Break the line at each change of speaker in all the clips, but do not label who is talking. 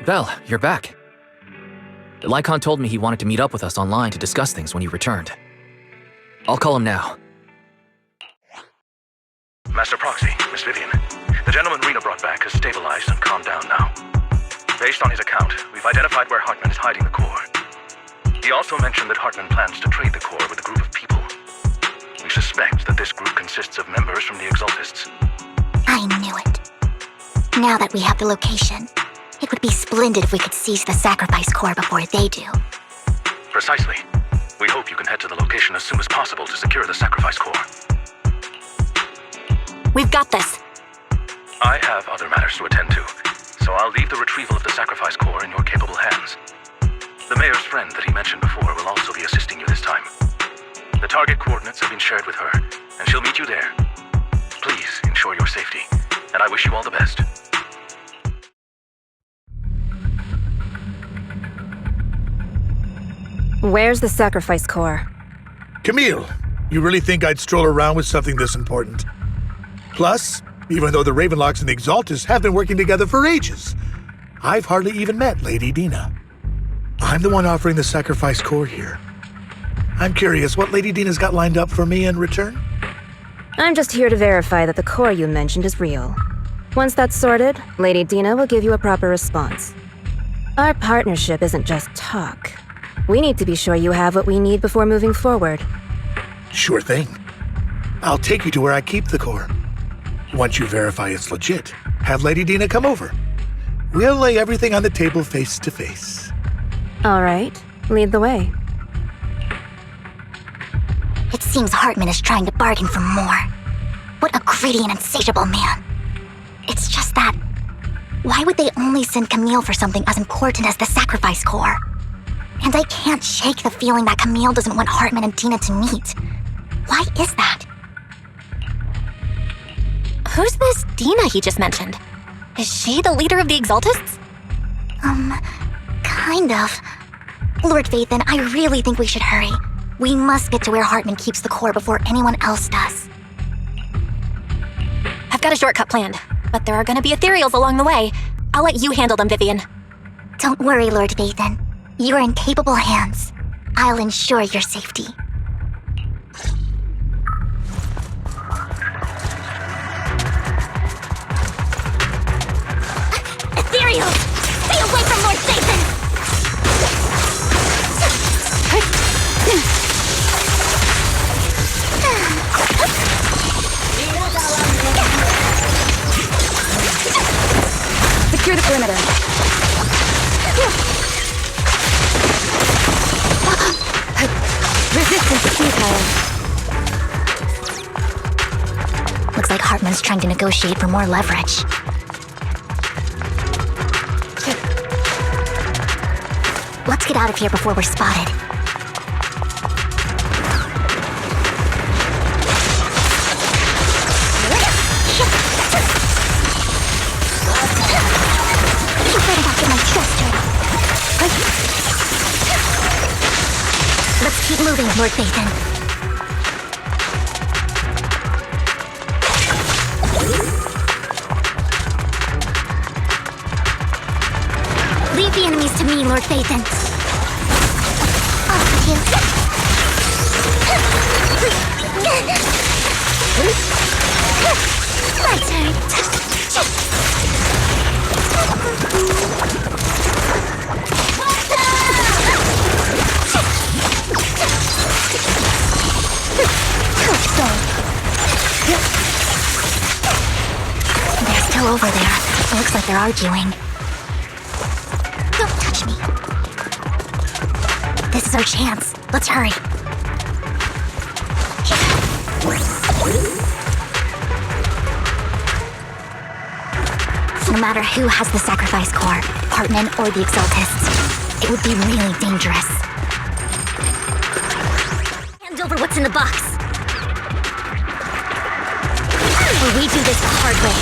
Vel, you're back. Lycon told me he wanted to meet up with us online to discuss things when you returned. I'll call him now.
Master Proxy, Miss Vivian. The gentleman Rena brought back has stabilized and calmed down now. Based on his account, we've identified where Hartman is hiding the core. He also mentioned that Hartman plans to trade the core with a group of people. We suspect that this group consists of members from the Exaltists.
I knew it. Now that we have the location, it would be splendid if we could seize the sacrifice core before they do.
Precisely. We hope you can head to the location as soon as possible to secure the sacrifice core.
We've got this.
I have other matters to attend to, so I'll leave the retrieval of the sacrifice core in your capable hands. The mayor's friend that he mentioned before will also be assisting you this time. The target coordinates have been shared with her, and she'll meet you there. Please ensure your safety, and I wish you all the best.
Where's the sacrifice core?
Camille, you really think I'd stroll around with something this important? Plus, even though the Ravenlocks and the Exaltists have been working together for ages, I've hardly even met Lady Dina. I'm the one offering the sacrifice core here. I'm curious what Lady Dina's got lined up for me in return?
I'm just here to verify that the core you mentioned is real. Once that's sorted, Lady Dina will give you a proper response. Our partnership isn't just talk. We need to be sure you have what we need before moving forward.
Sure thing. I'll take you to where I keep the core. Once you verify it's legit, have Lady Dina come over. We'll lay everything on the table face to face.
All right, lead the way.
It seems Hartman is trying to bargain for more. What a greedy and insatiable man. It's just that, why would they only send Camille for something as important as the sacrifice core? And I can't shake the feeling that Camille doesn't want Hartman and Dina to meet. Why is that?
Who's this Dina he just mentioned? Is she the leader of the Exaltists?
Kind of. Lord Vathan, I really think we should hurry. We must get to where Hartman keeps the core before anyone else does.
I've got a shortcut planned, but there are gonna be ethereals along the way. I'll let you handle them, Vivian.
Don't worry, Lord Vathan. You are in capable hands. I'll ensure your safety. Ethereals! Stay away from Lord Vathan!
Secure the perimeter. Resistance futile.
Looks like Hartman's trying to negotiate for more leverage. Let's get out of here before we're spotted. You better not get my chest hurt. Let's keep moving, Lord Vathan. Leave the enemies to me, Lord Vathan. Off with you. My turn. They're still over there. It looks like they're arguing. Don't touch me. This is our chance. Let's hurry. No matter who has the sacrifice core, Hartman or the Exaltists, it would be really dangerous. Hand over what's in the box. Or we do this the hard way.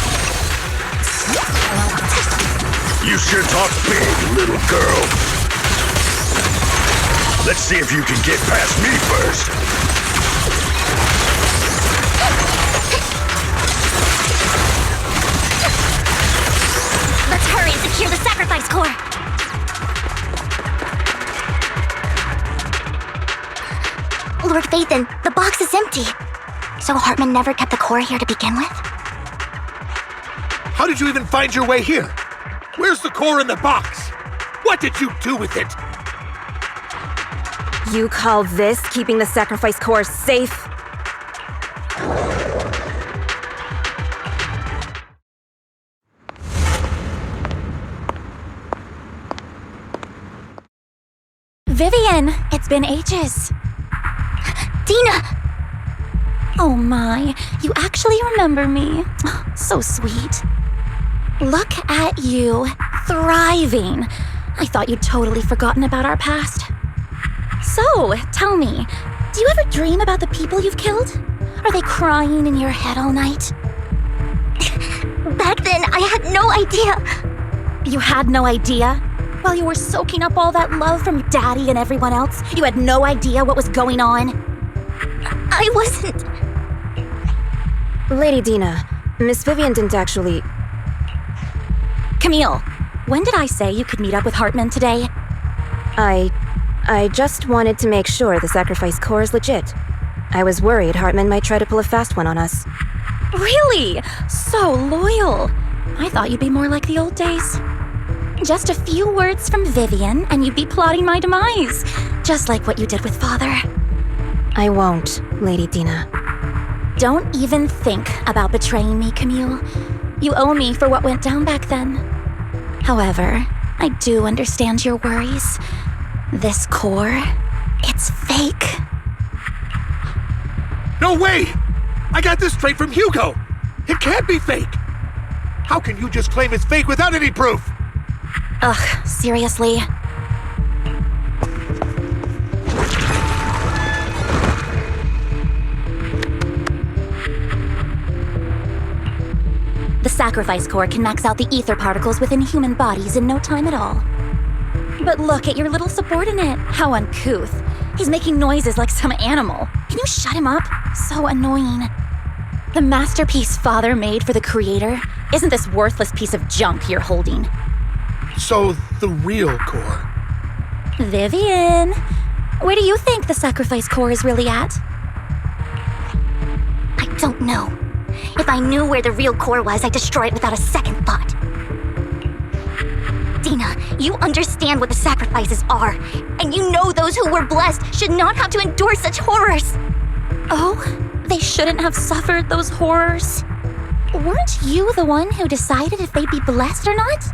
You sure talk big, little girl. Let's see if you can get past me first.
Let's hurry. Secure the sacrifice core! Lord Phaethon, the box is empty. So Hartman never kept the core here to begin with?
How did you even find your way here? Where's the core in the box? What did you do with it?
You call this keeping the sacrifice core safe?
Vivian, it's been ages.
Dina!
Oh my, you actually remember me. So sweet. Look at you, thriving. I thought you'd totally forgotten about our past. So, tell me, do you ever dream about the people you've killed? Are they crying in your head all night?
Back then, I had no idea.
You had no idea? While you were soaking up all that love from your daddy and everyone else, you had no idea what was going on?
I wasn't...
Lady Dina, Miss Vivian didn't actually...
Camille, when did I say you could meet up with Hartman today?
I just wanted to make sure the sacrifice core is legit. I was worried Hartman might try to pull a fast one on us.
Really? So loyal. I thought you'd be more like the old days. Just a few words from Vivian, and you'd be plotting my demise. Just like what you did with Father.
I won't, Lady Dina.
Don't even think about betraying me, Camille. You owe me for what went down back then. However, I do understand your worries. This core, it's fake.
No way! I got this straight from Hugo! It can't be fake! How can you just claim it's fake without any proof?
Ugh, seriously? The sacrifice core can max out the ether particles within human bodies in no time at all. But look at your little subordinate. How uncouth. He's making noises like some animal. Can you shut him up? So annoying. The masterpiece Father made for the Creator isn't this worthless piece of junk you're holding.
So, the real core.
Vivian, where do you think the sacrifice core is really at?
I don't know. If I knew where the real core was, I'd destroy it without a second thought. Dina, you understand what the sacrifices are, and you know those who were blessed should not have to endure such horrors.
Oh, they shouldn't have suffered those horrors. Weren't you the one who decided if they'd be blessed or not?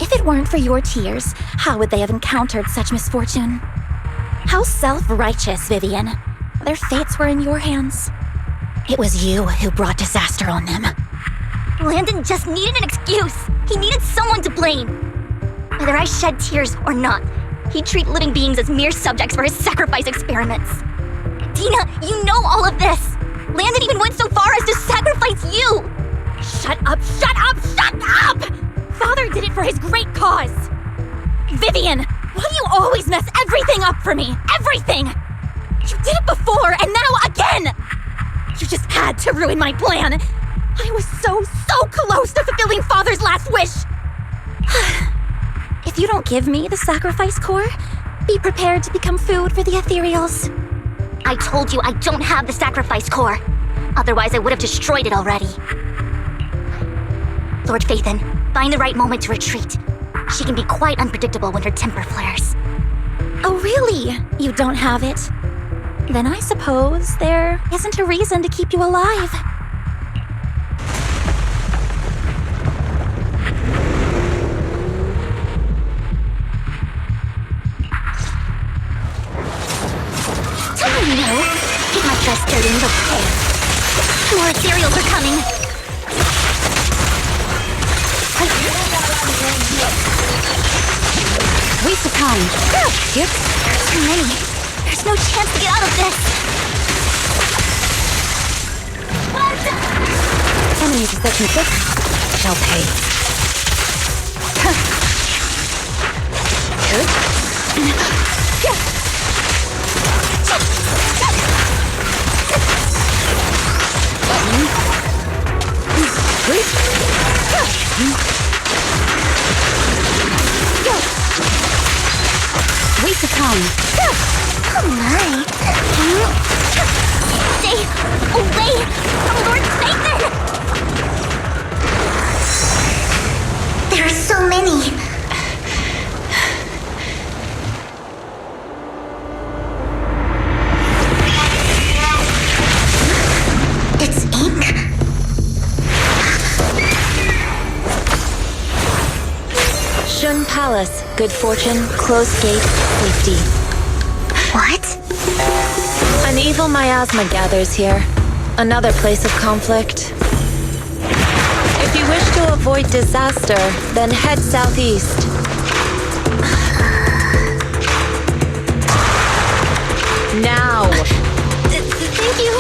If it weren't for your tears, how would they have encountered such misfortune? How self-righteous, Vivian. Their fates were in your hands. It was you who brought disaster on them.
Landon just needed an excuse. He needed someone to blame. Whether I shed tears or not, he'd treat living beings as mere subjects for his sacrifice experiments. Dina, you know all of this. Landon even went so far as to sacrifice you.
Shut up, shut up, shut up! Father did it for his great cause. Vivian, why do you always mess everything up for me? Everything! You did it before, and now again! You just had to ruin my plan. I was so close to fulfilling Father's last wish. If you don't give me the sacrifice core, be prepared to become food for the ethereals.
I told you I don't have the sacrifice core. Otherwise, I would have destroyed it already. Lord Phaethon, find the right moment to retreat. She can be quite unpredictable when her temper flares.
Oh, really? You don't have it? Then I suppose there isn't a reason to keep you alive.
No, get my dress dirty and look pale. More cereals are coming.
Waste of time. Yep.
Too many. There's no chance to get out of this. What?
Enemy to section 6 shall pay.
Oh my.
Stay away from Lord Nathan!
There are so many. It's ink.
Shun Palace, good fortune, closed gate, safety.
What?
An evil miasma gathers here. Another place of conflict. If you wish to avoid disaster, then head southeast. Now!
Thank you.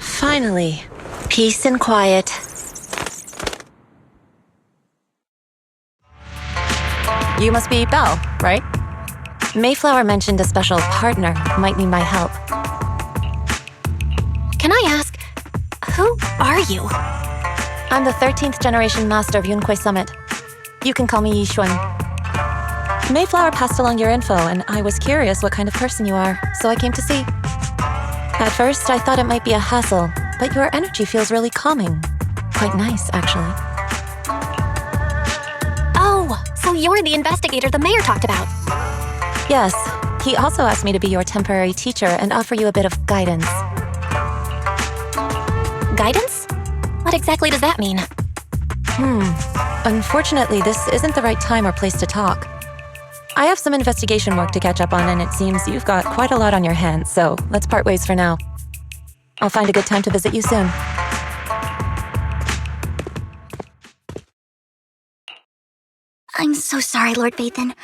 Finally, peace and quiet. You must be Belle, right? Mayflower mentioned a special partner who might need my help.
Can I ask, who are you?
I'm the 13th generation master of Yunhui Summit. You can call me Yixuan. Mayflower passed along your info, and I was curious what kind of person you are, so I came to see. At first, I thought it might be a hassle, but your energy feels really calming. Quite nice, actually.
Oh, so you're the investigator the mayor talked about.
Yes, he also asked me to be your temporary teacher and offer you a bit of guidance.
Guidance? What exactly does that mean?
Unfortunately, this isn't the right time or place to talk. I have some investigation work to catch up on, and it seems you've got quite a lot on your hands, so let's part ways for now. I'll find a good time to visit you soon.
I'm so sorry, Lord Vathan.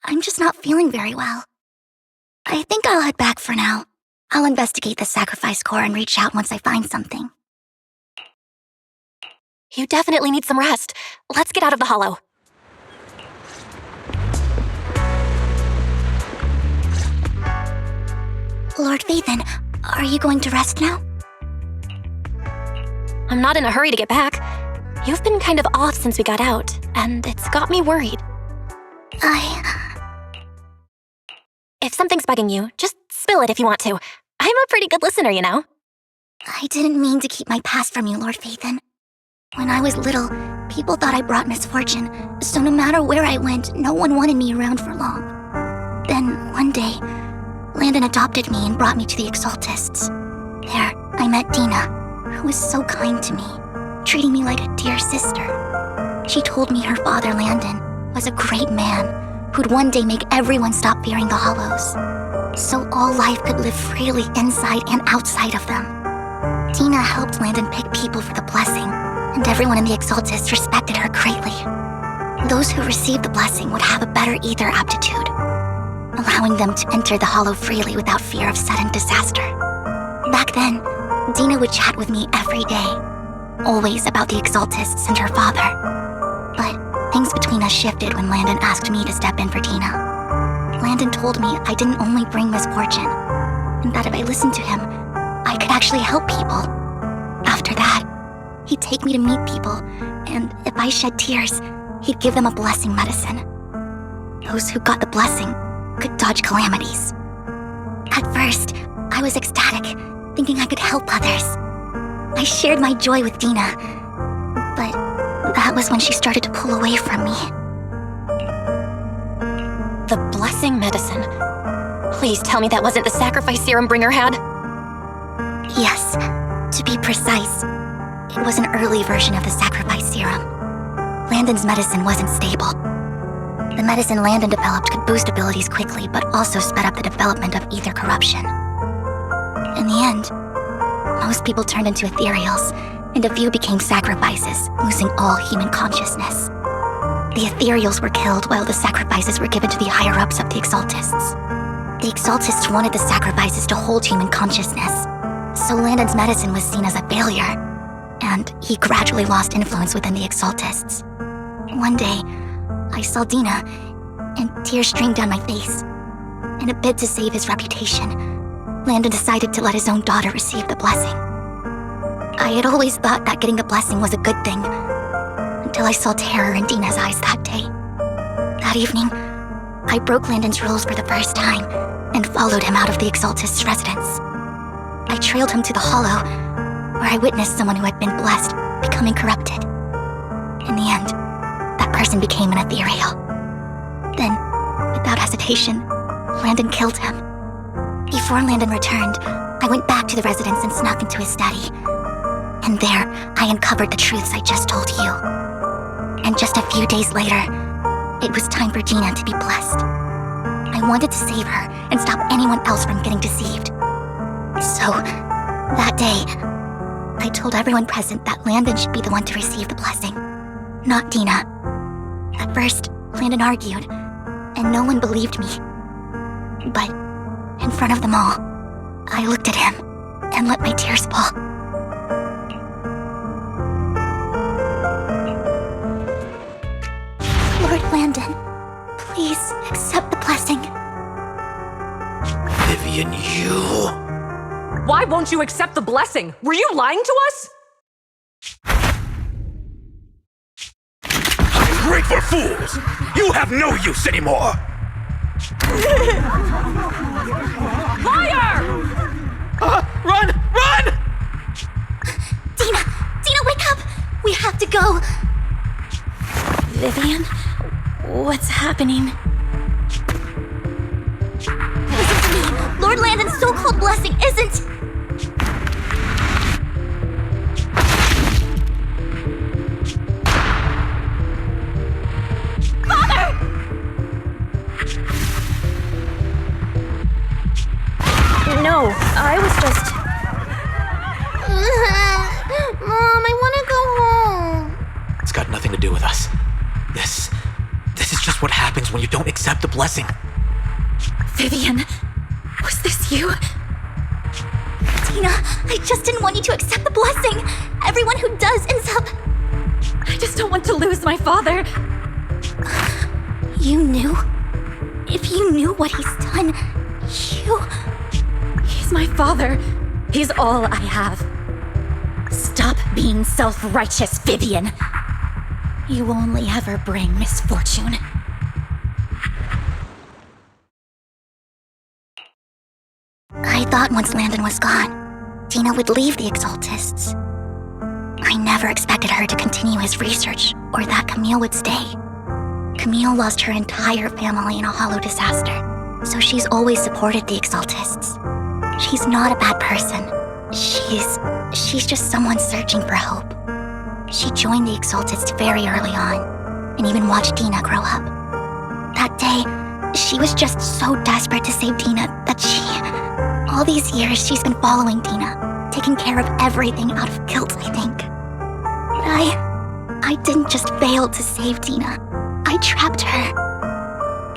I'm just not feeling very well. I think I'll head back for now. I'll investigate the sacrifice core and reach out once I find something. You definitely need some rest. Let's get out of the hollow. Lord Vathan, are you going to rest now? I'm not in a hurry to get back. You've been kind of off since we got out, and it's got me worried. If something's bugging you, just spill it if you want to. I'm a pretty good listener, you know. I didn't mean to keep my past from you, Lord Vathan. When I was little, people thought I brought misfortune, so no matter where I went, no one wanted me around for long. Then, one day, Landon adopted me and brought me to the Exaltists. There, I met Dina, who was so kind to me, treating me like a dear sister. She told me her father, Landon, was a great man who'd one day make everyone stop fearing the Hollows, so all life could live freely inside and outside of them. Dina helped Landon pick people for the blessing, and everyone in the Exaltists respected her greatly. Those who received the blessing would have a better ether aptitude, allowing them to enter the Hollow freely without fear of sudden disaster. Back then, Dina would chat with me every day, always about the Exaltists and her father. But things between us shifted when Landon asked me to step in for Dina. Landon told me I didn't only bring misfortune, and that if I listened to him, I could actually help people. After that, he'd take me to meet people, and if I shed tears, he'd give them a blessing medicine. Those who got the blessing could dodge calamities. At first, I was ecstatic, thinking I could help others. I shared my joy with Dina, but that was when she started to pull away from me. The blessing medicine? Please tell me that wasn't the sacrifice serum Bringer had? Yes, to be precise, it was an early version of the sacrifice serum. Landon's medicine wasn't stable. The medicine Landon developed could boost abilities quickly, but also sped up the development of ether corruption. In the end, most people turned into ethereals, and a few became sacrifices, losing all human consciousness. The ethereals were killed while the sacrifices were given to the higher-ups of the Exaltists. The Exaltists wanted the sacrifices to hold human consciousness, so Landon's medicine was seen as a failure, and he gradually lost influence within the Exaltists. One day, I saw Dina, and tears streamed down my face. In a bid to save his reputation, Landon decided to let his own daughter receive the blessing. I had always thought that getting the blessing was a good thing, until I saw terror in Dina's eyes that day. That evening, I broke Landon's rules for the first time and followed him out of the Exaltist's residence. I trailed him to the Hollow, where I witnessed someone who had been blessed becoming corrupted. In the end, that person became an ethereal. Then, without hesitation, Landon killed him. Before Landon returned, I went back to the residence and snuck into his study. And there, I uncovered the truths I just told you. And just a few days later, it was time for Dina to be blessed. I wanted to save her and stop anyone else from getting deceived. So, that day, I told everyone present that Landon should be the one to receive the blessing, not Dina. At first, Landon argued, and no one believed me. But, in front of them all, I looked at him and let my tears fall. Lord Landon, please accept the blessing.
Vivian, you...
Why won't you accept the blessing? Were you lying to us?
Ungrateful fools! You have no use anymore!
Liar!
Run! Run!
Dina! Dina, wake up! We have to go!
Vivian, what's happening?
Listen to me! Lord Landon's so-called blessing isn't...
No, I was just...
Mom, I want to go home.
It's got nothing to do with us. This is just what happens when you don't accept the blessing.
Vivian, was this you?
Dina, I just didn't want you to accept the blessing. Everyone who does ends up...
I just don't want to lose my father.
You knew? If you knew what he's done, you...
He's my father. He's all I have. Stop being self-righteous, Vivian. You only ever bring misfortune.
I thought once Landon was gone, Dina would leave the Exaltists. I never expected her to continue his research, or that Camille would stay. Camille lost her entire family in a hollow disaster, so she's always supported the Exaltists. She's not a bad person. She's just someone searching for hope. She joined the Exaltists very early on, and even watched Dina grow up. That day, she was just so desperate to save Dina that all these years she's been following Dina, taking care of everything out of guilt, I think. But I didn't just fail to save Dina. I trapped her.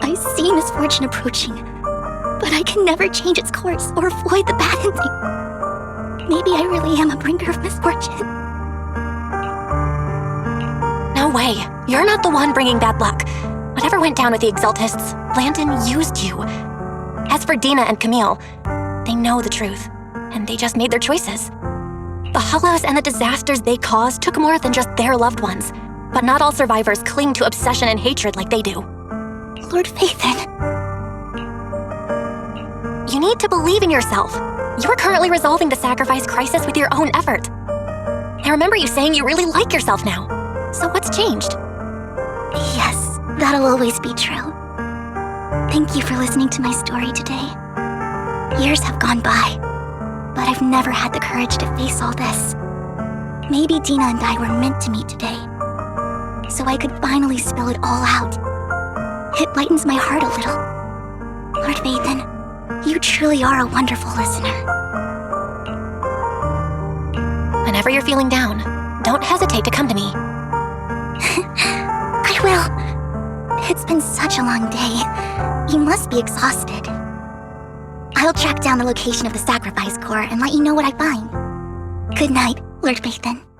I see misfortune approaching, but I can never change its course or avoid the bad ending. Maybe I really am a bringer of misfortune.
No way. You're not the one bringing bad luck. Whatever went down with the Exaltists, Landon used you. As for Dina and Camille, they know the truth, and they just made their choices. The Hollows and the disasters they caused took more than just their loved ones, but not all survivors cling to obsession and hatred like they do.
Lord Phaethon.
You need to believe in yourself. You're currently resolving the sacrifice crisis with your own effort. I remember you saying you really like yourself now. So what's changed?
Yes, that'll always be true. Thank you for listening to my story today. Years have gone by, but I've never had the courage to face all this. Maybe Dina and I were meant to meet today, so I could finally spill it all out. It lightens my heart a little. Lord Phaethon, you truly are a wonderful listener.
Whenever you're feeling down, don't hesitate to come to me.
I will. It's been such a long day. You must be exhausted. I'll track down the location of the sacrifice core and let you know what I find. Good night, Lord Bathan.